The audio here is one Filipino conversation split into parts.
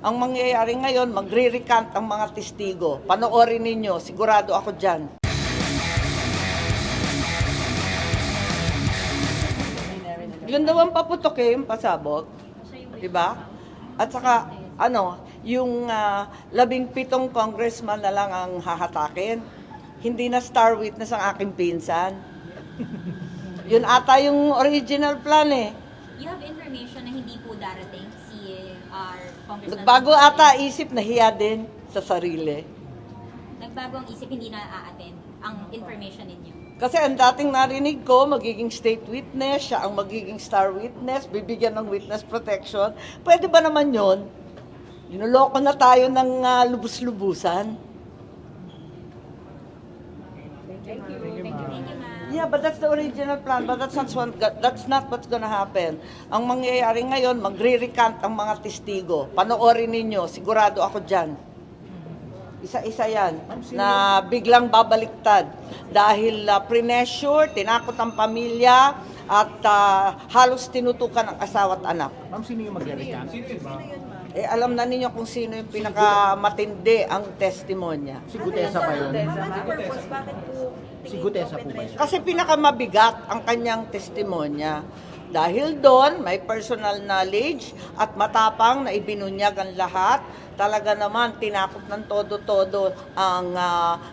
Ang mangyayari ngayon, magre-recant ang mga testigo. Panoorin ninyo, sigurado ako dyan. Yun daw ang paputok yung pasabog. Diba? At saka, yung 17 congressman na lang ang hahatakin. Hindi na star witness ang aking pinsan. Yun ata yung original plan eh. You have information na hindi po darating si Congressman? Nagbago ata isip, nahiya din sa sarili. Nagbago ang isip, hindi na a-attend ang information ninyo? Kasi ang dating narinig ko, magiging state witness, siya ang magiging star witness, bibigyan ng witness protection. Pwede ba naman yun? Linuloko na tayo ng lubus-lubusan. Thank you, ma'am. Yeah, but that's the original plan, but that's not what's gonna happen. Ang mangyayari ngayon, magre-recant ang mga testigo. Panoorin ninyo, sigurado ako dyan. Isa-isa yan, na biglang babaliktad. Dahil pre-measure, tinakot ang pamilya, at halos tinutukan ang asawa at anak. Ma'am, sino yung mag-recant? Alam na ninyo kung sino yung pinakamatindi ang testimonya. Si Gutesa pa yun? Si Gutesa po ba yun? Kasi pinakamabigat ang kanyang testimonya. Dahil doon, may personal knowledge at matapang na ibinunyag ang lahat. Talaga naman, tinakot ng todo-todo ang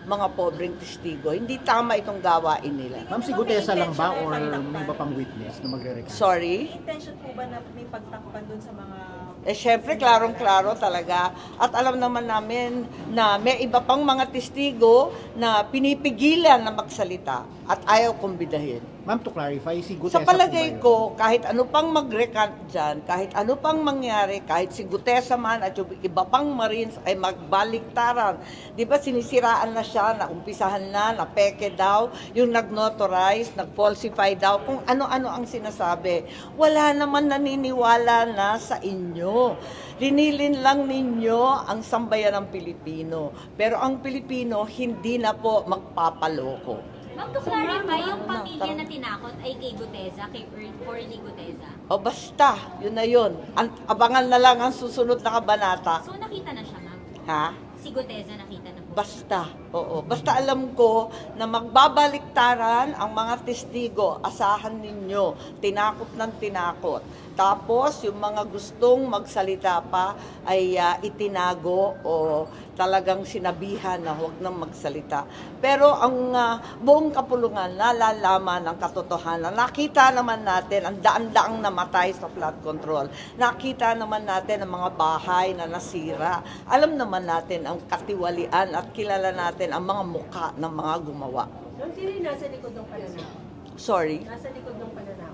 mga pobreng testigo. Hindi tama itong gawain nila. Ma'am, si Gutesa lang ba or may iba pang witness na magre-recant? Sorry? Intention po ba na may pagtakpan dun sa mga... Syempre, klarong-klaro talaga. At alam naman namin na may iba pang mga testigo na pinipigilan na magsalita at ayaw kumbidahin. Ma'am, to clarify, si Gutesa Sa palagay po ba yun? ko, kahit ano pang mag-recant dyan, kahit ano pang mangyari, kahit si Gutesa man at yung iba pang Marines ay magbaliktaran. Di ba sinisiraan na siya, naumpisahan na peke daw, yung nag-notarize, nag-falsify daw, kung ano-ano ang sinasabi. Wala naman naniniwala na sa inyo. Linilin lang ninyo ang sambayan ng Pilipino. Pero ang Pilipino hindi na po magpapaloko. Ma'am, to clarify, yung pamilya na tinakot ay kay Gutesa, kay Orly Gutesa? O basta, yun na yun. Abangan na lang ang susunod na kabanata. So nakita na siya, ma'am? Ha? Si Gutesa nakita na po? Basta, oo. Basta alam ko na magbabaliktaran ang mga testigo. Asahan ninyo, tinakot ng tinakot. Tapos, yung mga gustong magsalita pa ay itinago o talagang sinabihan na huwag nang magsalita. Pero ang buong kapulungan, nalalaman ang katotohanan. Nakita naman natin ang daan-daang namatay sa flood control. Nakita naman natin ang mga bahay na nasira. Alam naman natin ang katiwalian at kilala natin ang mga muka ng mga gumawa. Sino yung nasa likod ng pananaw? Sorry? Nasa likod ng pananaw?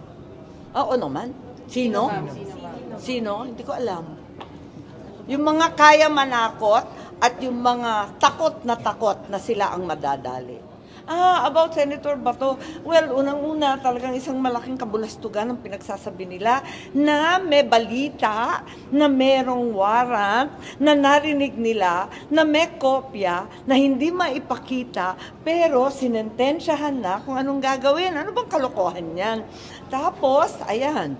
Oo naman. Sino? Sino? Hindi ko alam. Yung mga kaya manakot at yung mga takot na sila ang madadali. About Senator Bato, well, unang-una talagang isang malaking kabulastugan ang pinagsasabi nila na may balita, na merong warrant, na narinig nila, na may kopya, na hindi maipakita, pero sinentensyahan na kung anong gagawin. Ano bang kalokohan yan? Tapos, ayan,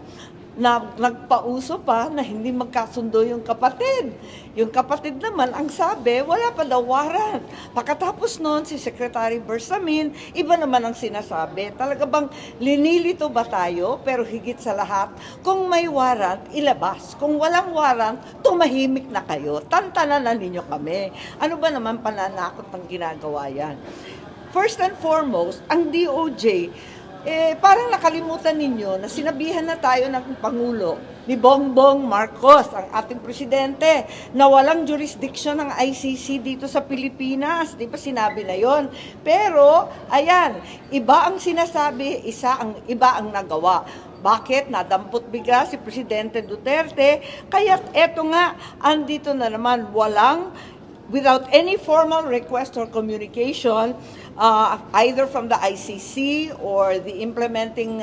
nagpauso pa na hindi magkasundo yung kapatid. Yung kapatid naman, ang sabi, wala pa daw warrant. Pagkatapos noon, si Secretary Bersamin, iba naman ang sinasabi. Talaga bang linilito ba tayo? Pero higit sa lahat, kung may warrant, ilabas. Kung walang warrant, tumahimik na kayo. Tantanan na ninyo kami. Ano ba naman pananakot ng ginagawa yan? First and foremost, ang DOJ, parang nakalimutan ninyo na sinabihan na tayo ng Pangulo ni Bongbong Marcos, ang ating presidente, na walang jurisdiction ng ICC dito sa Pilipinas. Di ba sinabi na yon? Pero, ayan, iba ang sinasabi, iba ang nagawa. Bakit? Nadampot bigla si Presidente Duterte. Kaya't eto nga, andito na naman, without any formal request or communication, either from the ICC or the implementing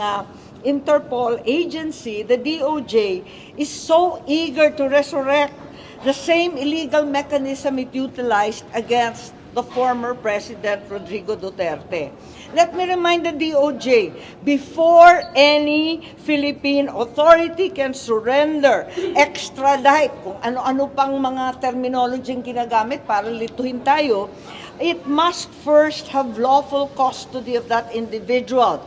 Interpol agency, the DOJ is so eager to resurrect the same illegal mechanism it utilized against the former President Rodrigo Duterte. Let me remind the DOJ, before any Philippine authority can surrender, extradite, kung ano-ano pang mga terminology ang ginagamit para lituhin tayo, it must first have lawful custody of that individual.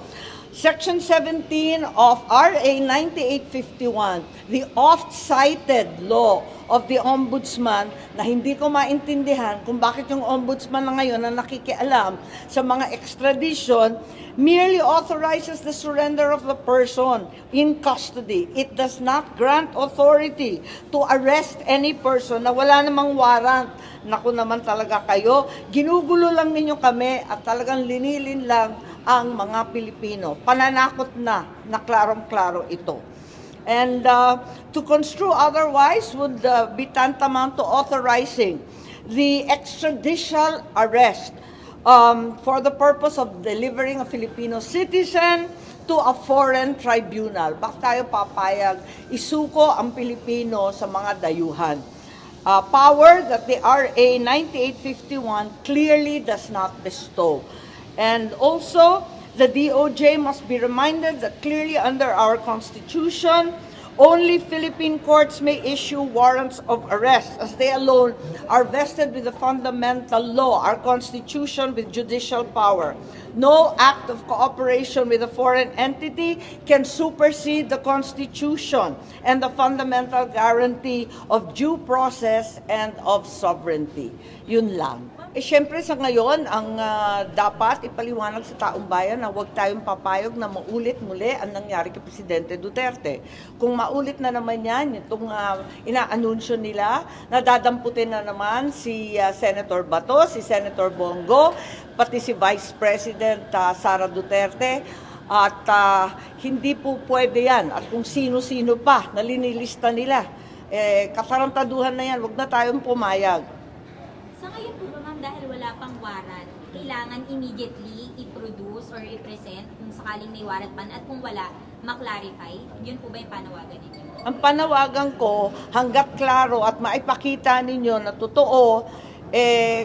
Section 17 of RA 9851, the oft-cited law of the Ombudsman, na hindi ko maintindihan kung bakit yung Ombudsman na ngayon na nakikialam sa mga extradition, merely authorizes the surrender of the person in custody. It does not grant authority to arrest any person na wala namang warrant. Naku naman talaga kayo, ginugulo lang ninyo kami at talagang linilin lang ang mga Pilipino. Pananakot na klarong-klaro ito. And to construe otherwise would be tantamount to authorizing the extrajudicial arrest for the purpose of delivering a Filipino citizen to a foreign tribunal. Bakit tayo papayag isuko ang Pilipino sa mga dayuhan? Power that the RA 9851 clearly does not bestow. And also, the DOJ must be reminded that clearly under our Constitution, only Philippine courts may issue warrants of arrest, as they alone are vested with the fundamental law, our Constitution with judicial power. No act of cooperation with a foreign entity can supersede the Constitution and the fundamental guarantee of due process and of sovereignty. Yun lang. Siyempre sa ngayon, ang dapat ipaliwanag sa taong bayan na huwag tayong papayag na maulit muli ang nangyari kay Presidente Duterte. Kung maulit na naman yan, itong inaanunsyo nila, nadadamputin na naman si Senator Bato, si Senator Bongo, pati si Vice President Sara Duterte. At hindi po pwede yan. At kung sino-sino pa na linilista nila, katarantaduhan na yan, huwag na tayong pumayag. Sa ngayon po ba, ma'am, dahil wala pang warrant, kailangan immediately i-produce or i-present kung sakaling may warrant pa at kung wala, ma-clarify? Yun po ba yung panawagan ninyo? Ang panawagan ko, hanggat klaro at maipakita ninyo na totoo,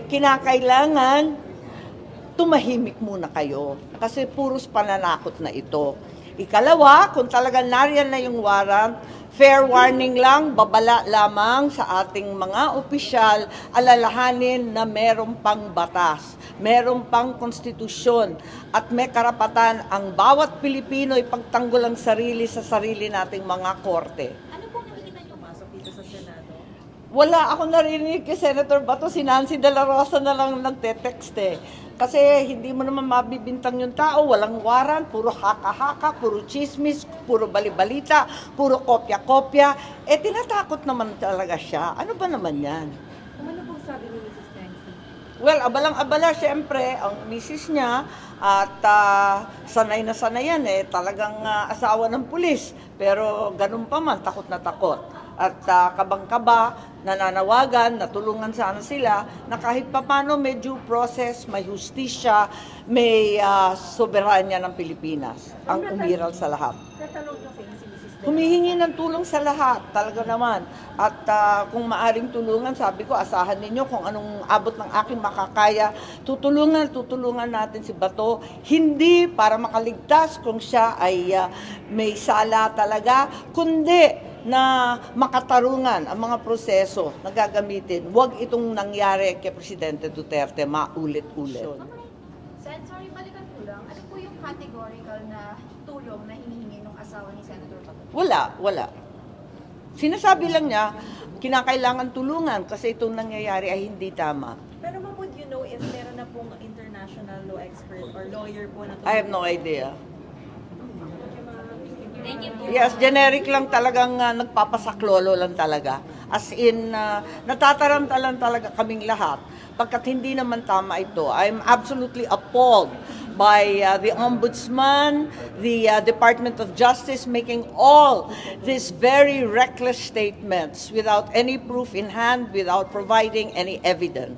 kinakailangan tumahimik muna kayo. Kasi puros pananakot na ito. Ikalawa, kung talagang nariyan na yung warrant, fair warning lang, babala lamang sa ating mga opisyal, alalahanin na merong pang batas, merong pang konstitusyon, at may karapatan ang bawat Pilipino ipagtanggol ang sarili sa sarili nating mga korte. Ano po nakikita nyo? Pasok dito sa Senado. Wala ako narinig kay Senator Bato, si Nancy De La Rosa na lang nagte-text eh. Kasi hindi mo naman mabibintang yung tao, walang warrant, puro haka-haka, puro chismis, puro balibalita, puro kopya-kopya. Tinatakot naman talaga siya. Ano ba naman yan? Ano pong sabi ni Mrs. Nancy? Well, abalang-abala siyempre ang misis niya at sanay na sanay yan talagang asawa ng pulis. Pero ganun pa man, takot na takot. At kabang-kaba, nananawagan, natulungan sana sila na kahit papano may due process, may hustisya, may soberanya ng Pilipinas ang umiral sa lahat. Tatanong na kayo si Mrs. Humihingi ng tulong sa lahat, talaga naman. At kung maaring tulungan, sabi ko, asahan ninyo kung anong abot ng aking makakaya. Tutulungan natin si Bato, hindi para makaligtas kung siya ay may sala talaga, kundi na makatarungan ang mga proseso na gagamitin. Huwag itong nangyari kay Presidente Duterte maulit-ulit. Sorry, balikan ko lang. Ano po yung categorical na tulong na hinihingi ng asawa ni Senator Bato? Wala. Sinasabi lang niya, kinakailangan tulungan kasi itong nangyayari ay hindi tama. Pero ma'am, would you know if meron na pong international law expert or lawyer po na I have no idea. Thank you po. Yes, generic lang talagang nagpapasaklolo lang talaga. As in, natataranta lang talaga kaming lahat. Pagkat hindi naman tama ito. I'm absolutely appalled by the Ombudsman, the Department of Justice making all these very reckless statements without any proof in hand, without providing any evidence.